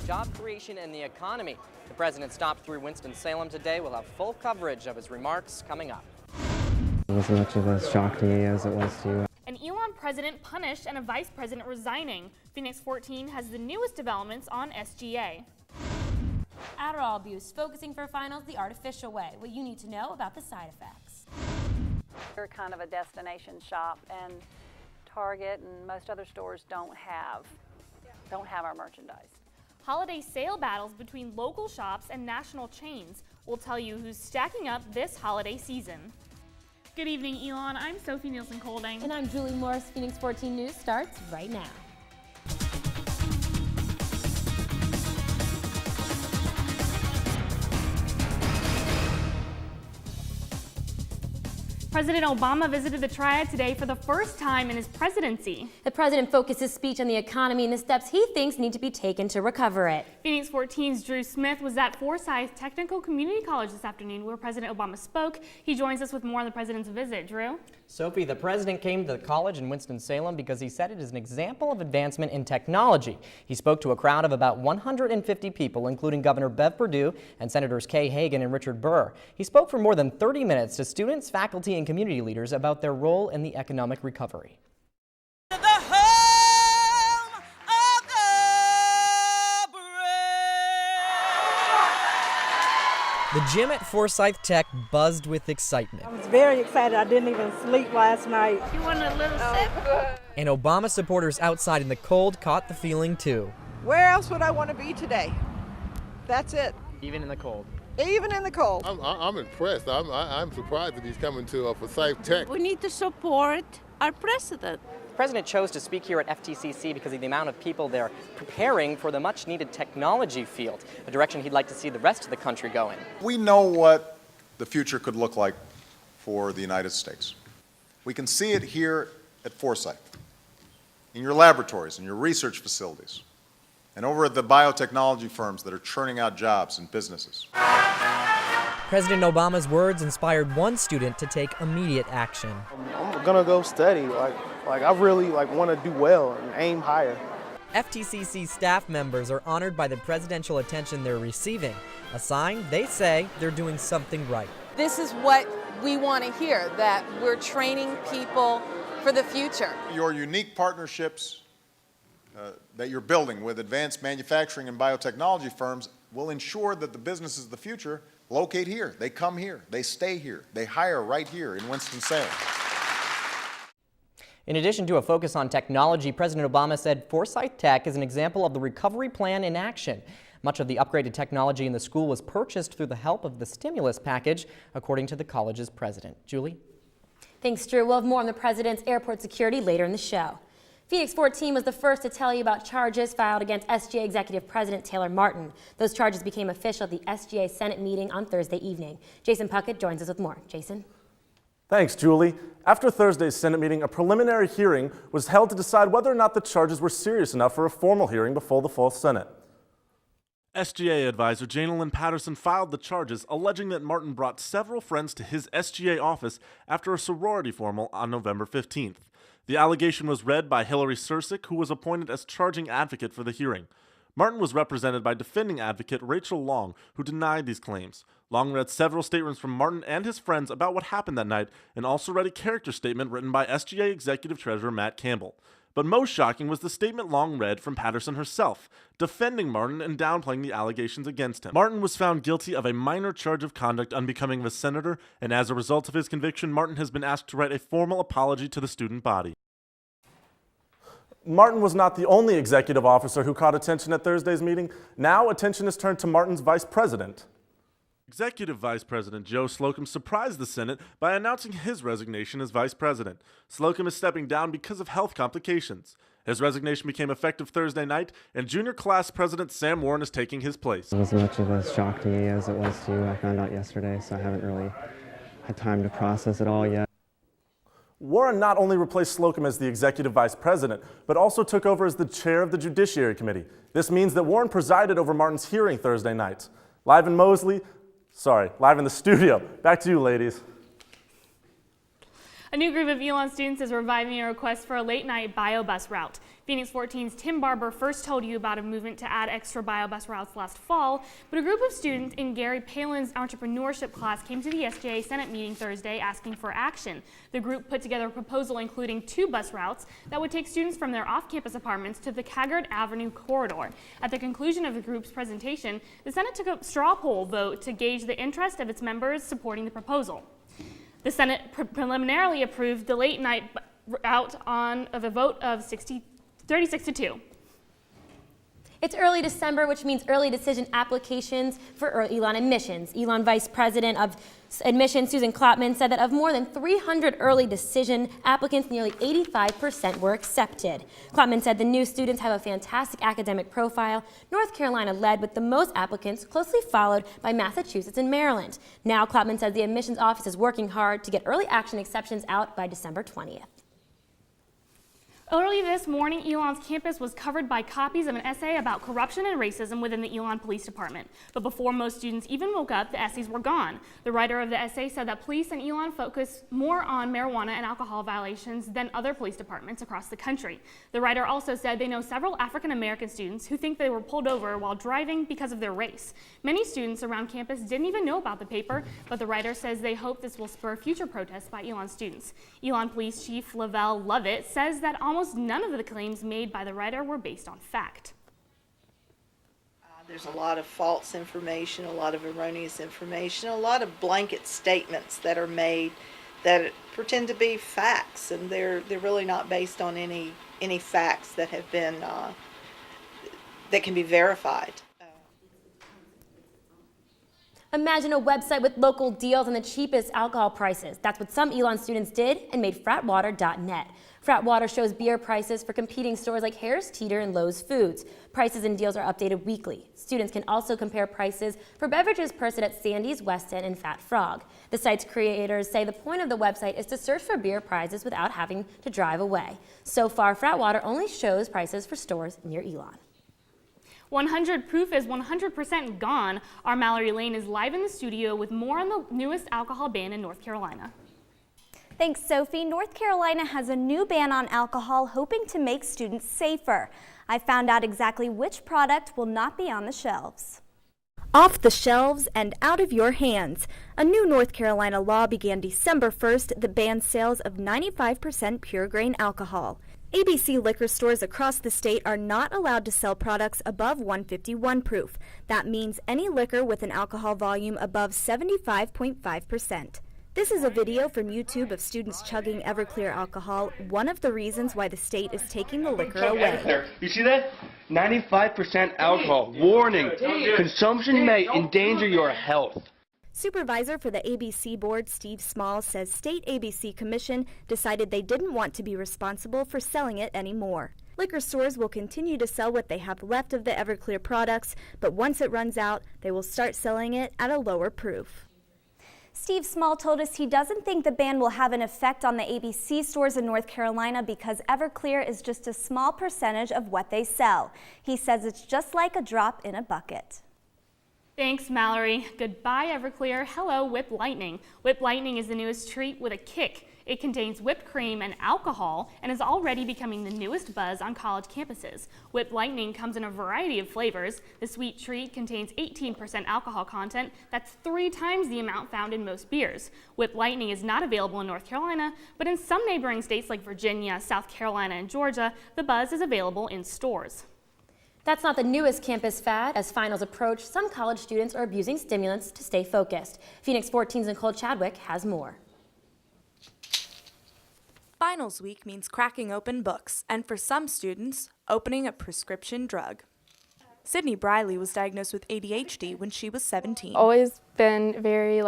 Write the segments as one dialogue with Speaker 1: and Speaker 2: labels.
Speaker 1: job creation and the economy. The president stopped through Winston-Salem today. We'll have full coverage of his remarks coming up.
Speaker 2: It was as much of a shock to me as it was to you.
Speaker 3: An Elon president punished and a vice president resigning. Phoenix 14 has the newest developments on SGA.
Speaker 4: Adderall abuse, focusing for finals the artificial way. What you need to know about the side effects.
Speaker 5: We're kind of a destination shop, and Target and most other stores don't have our merchandise.
Speaker 3: Holiday sale battles between local shops and national chains will tell you who's stacking up this holiday season. Good evening, Elon. I'm Sophie Nielsen-Colding.
Speaker 4: And I'm Julie Morris. Phoenix 14 News starts right now.
Speaker 3: President Obama visited the Triad today for the first time in his presidency.
Speaker 4: The president focused his speech on the economy and the steps he thinks need to be taken to recover it.
Speaker 3: Phoenix 14's Drew Smith was at Forsyth Technical Community College this afternoon where President Obama spoke. He joins us with more on the president's visit. Drew?
Speaker 1: Sophie, the president came to the college in Winston-Salem because he said it is an example of advancement in technology. He spoke to a crowd of about 150 people, including Governor Bev Perdue and Senators Kay Hagan and Richard Burr. He spoke for more than 30 minutes to students, faculty, and community leaders about their role in the economic recovery. The gym at Forsyth Tech buzzed with excitement.
Speaker 6: I was very excited. I didn't even sleep last night.
Speaker 7: You want a little sip?
Speaker 1: And Obama supporters outside in the cold caught the feeling too.
Speaker 6: Where else would I want to be today? That's it.
Speaker 1: Even in the cold.
Speaker 6: Even in the cold.
Speaker 8: I'm impressed. I'm surprised that he's coming to Forsyth Tech.
Speaker 7: We need to support our president.
Speaker 1: The president chose to speak here at FTCC because of the amount of people there preparing for the much-needed technology field, a direction he'd like to see the rest of the country go in.
Speaker 9: We know what the future could look like for the United States. We can see it here at Forsyth, in your laboratories, in your research facilities, and over at the biotechnology firms that are churning out jobs and businesses.
Speaker 1: President Obama's words inspired one student to take immediate action.
Speaker 10: I'm gonna go study. I really want to do well and aim higher.
Speaker 1: FTCC staff members are honored by the presidential attention they're receiving, a sign they say they're doing something right.
Speaker 11: This is what we want to hear, that we're training people for the future.
Speaker 9: Your unique partnerships that you're building with advanced manufacturing and biotechnology firms will ensure that the businesses of the future locate here. They come here. They stay here. They hire right here in Winston-Salem. In addition to a focus on technology, President Obama said Forsyth Tech is an example of the recovery plan in action. Much of the upgraded technology in the school was purchased through the help of the stimulus package, according to the college's president. Julie?
Speaker 4: Thanks, Drew. We'll have more on the president's airport security later in the show. Phoenix 14 was the first to tell you about charges filed against SGA Executive President Taylor Martin. Those charges became official at the SGA Senate meeting on Thursday evening. Jason Puckett joins us with more. Jason?
Speaker 12: Thanks, Julie. After Thursday's Senate meeting, a preliminary hearing was held to decide whether or not the charges were serious enough for a formal hearing before the full Senate.
Speaker 13: SGA advisor Janelyn Patterson filed the charges, alleging that Martin brought several friends to his SGA office after a sorority formal on November 15th. The allegation was read by Hillary Sursick, who was appointed as charging advocate for the hearing. Martin was represented by defending advocate Rachel Long, who denied these claims. Long read several statements from Martin and his friends about what happened that night, and also read a character statement written by SGA Executive Treasurer Matt Campbell. But most shocking was the statement Long read from Patterson herself, defending Martin and downplaying the allegations against him. Martin was found guilty of a minor charge of conduct unbecoming of a senator, and as a result of his conviction, Martin has been asked to write a formal apology to the student body.
Speaker 12: Martin was not the only executive officer who caught attention at Thursday's meeting. Now attention is turned to Martin's vice president.
Speaker 13: Executive Vice President Joe Slocum surprised the Senate by announcing his resignation as vice president. Slocum is stepping down because of health complications. His resignation became effective Thursday night, and junior class president Sam Warren is taking his place.
Speaker 2: It was as much of a shock to me as it was to you. I found out yesterday, so I haven't really had time to process it all yet.
Speaker 12: Warren not only replaced Slocum as the executive vice president, but also took over as the chair of the Judiciary Committee. This means that Warren presided over Martin's hearing Thursday night. Live in the studio. Back to you, ladies.
Speaker 3: A new group of Elon students is reviving a request for a late-night bio bus route. Phoenix 14's Tim Barber first told you about a movement to add extra bio-bus routes last fall, but a group of students in Gary Palin's entrepreneurship class came to the SJA Senate meeting Thursday asking for action. The group put together a proposal including 2 bus routes that would take students from their off-campus apartments to the Caggard Avenue corridor. At the conclusion of the group's presentation, the Senate took a straw poll vote to gauge the interest of its members supporting the proposal. The Senate preliminarily approved the late night route on a vote of 36-2.
Speaker 4: It's early December, which means early decision applications for Elon admissions. Elon Vice President of Admissions, Susan Klopman, said that of more than 300 early decision applicants, nearly 85% were accepted. Klopman said the new students have a fantastic academic profile. North Carolina led with the most applicants, closely followed by Massachusetts and Maryland. Now, Klopman says the admissions office is working hard to get early action exceptions out by December 20th.
Speaker 3: Early this morning, Elon's campus was covered by copies of an essay about corruption and racism within the Elon Police Department. But before most students even woke up, the essays were gone. The writer of the essay said that police and Elon focus more on marijuana and alcohol violations than other police departments across the country. The writer also said they know several African-American students who think they were pulled over while driving because of their race. Many students around campus didn't even know about the paper, but the writer says they hope this will spur future protests by Elon students. Elon Police Chief Lavelle Lovett says that almost none of the claims made by the writer were based on fact.
Speaker 6: There's a lot of false information, a lot of erroneous information, a lot of blanket statements that are made that pretend to be facts, and they're really not based on any facts that have been that can be verified.
Speaker 4: Imagine a website with local deals and the cheapest alcohol prices. That's what some Elon students did and made fratwater.net. Fratwater shows beer prices for competing stores like Harris Teeter and Lowe's Foods. Prices and deals are updated weekly. Students can also compare prices for beverages purchased at Sandy's, West End, and Fat Frog. The site's creators say the point of the website is to search for beer prices without having to drive away. So far, Fratwater only shows prices for stores near Elon.
Speaker 3: 100 Proof is 100% gone. Our Mallory Lane is live in the studio with more on the newest alcohol ban in North Carolina.
Speaker 14: Thanks, Sophie. North Carolina has a new ban on alcohol, hoping to make students safer. I found out exactly which product will not be on the shelves. Off the shelves and out of your hands. A new North Carolina law began December 1st that bans sales of 95% pure grain alcohol. ABC liquor stores across the state are not allowed to sell products above 151 proof. That means any liquor with an alcohol volume above 75.5%. This is a video from YouTube of students chugging Everclear alcohol, one of the reasons why the state is taking the liquor away.
Speaker 15: Everclear. You see that? 95% alcohol. Warning, consumption may endanger your health.
Speaker 14: Supervisor for the ABC board, Steve Small, says State ABC Commission decided they didn't want to be responsible for selling it anymore. Liquor stores will continue to sell what they have left of the Everclear products, but once it runs out, they will start selling it at a lower proof. Steve Small told us he doesn't think the ban will have an effect on the ABC stores in North Carolina because Everclear is just a small percentage of what they sell. He says it's just like a drop in a bucket.
Speaker 3: Thanks, Mallory. Goodbye, Everclear. Hello, Whip Lightning. Whip Lightning is the newest treat with a kick. It contains whipped cream and alcohol and is already becoming the newest buzz on college campuses. Whip Lightning comes in a variety of flavors. The sweet treat contains 18% alcohol content. That's 3 times the amount found in most beers. Whip Lightning is not available in North Carolina, but in some neighboring states like Virginia, South Carolina, and Georgia, the buzz is available in stores.
Speaker 4: That's not the newest campus fad. As finals approach, some college students are abusing stimulants to stay focused. Phoenix 14's Nicole Chadwick has more.
Speaker 16: Finals week means cracking open books, and for some students, opening a prescription drug. Sydney Briley was diagnosed with ADHD when she was 17.
Speaker 17: Always been very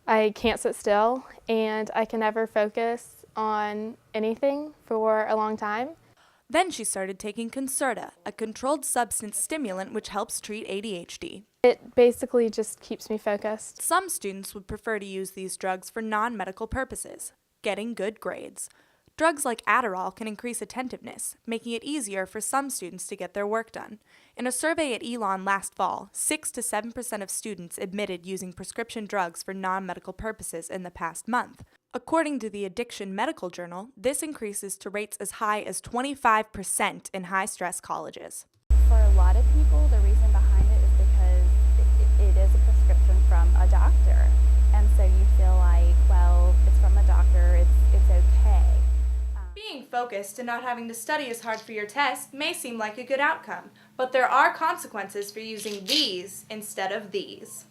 Speaker 17: I can't sit still, and I can never focus on anything for a long time.
Speaker 16: Then she started taking Concerta, a controlled substance stimulant which helps treat ADHD.
Speaker 17: It basically just keeps me focused.
Speaker 16: Some students would prefer to use these drugs for non-medical purposes, getting good grades. Drugs like Adderall can increase attentiveness, making it easier for some students to get their work done. In a survey at Elon last fall, 6 to 7% of students admitted using prescription drugs for non-medical purposes in the past month. According to the Addiction Medical Journal, this increases to rates as high as 25% in high-stress colleges.
Speaker 18: For a lot of people, the reason behind it is because it is a prescription from a doctor. And so you feel like, well, it's from a doctor, it's okay.
Speaker 16: Being focused and not having to study as hard for your test may seem like a good outcome, but there are consequences for using these instead of these.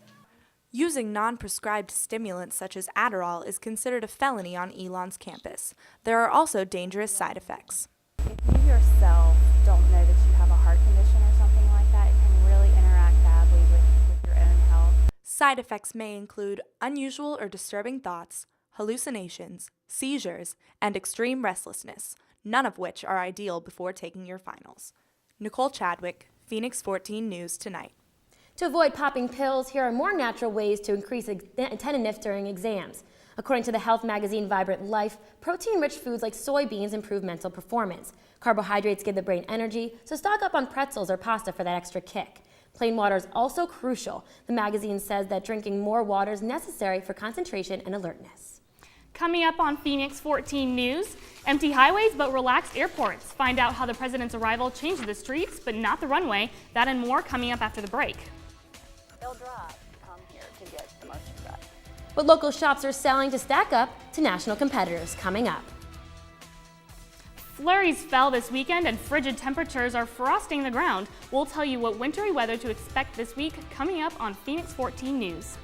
Speaker 16: Using non-prescribed stimulants such as Adderall is considered a felony on Elon's campus. There are also dangerous side effects.
Speaker 18: If you yourself don't know that you have a heart condition or something like that, it can really interact badly with your own health.
Speaker 16: Side effects may include unusual or disturbing thoughts, hallucinations, seizures, and extreme restlessness, none of which are ideal before taking your finals. Nicole Chadwick, Phoenix 14 News Tonight.
Speaker 4: To avoid popping pills, here are more natural ways to increase attentiveness during exams. According to the health magazine Vibrant Life, protein-rich foods like soybeans improve mental performance. Carbohydrates give the brain energy, so stock up on pretzels or pasta for that extra kick. Plain water is also crucial. The magazine says that drinking more water is necessary for concentration and alertness.
Speaker 3: Coming up on Phoenix 14 News, empty highways but relaxed airports. Find out how the president's arrival changed the streets but not the runway. That and more coming up after the break.
Speaker 5: They'll drive to come here to get the merchandise.
Speaker 4: What local shops are selling to stack up to national competitors coming up.
Speaker 3: Flurries fell this weekend and frigid temperatures are frosting the ground. We'll tell you what wintry weather to expect this week coming up on Phoenix 14 News.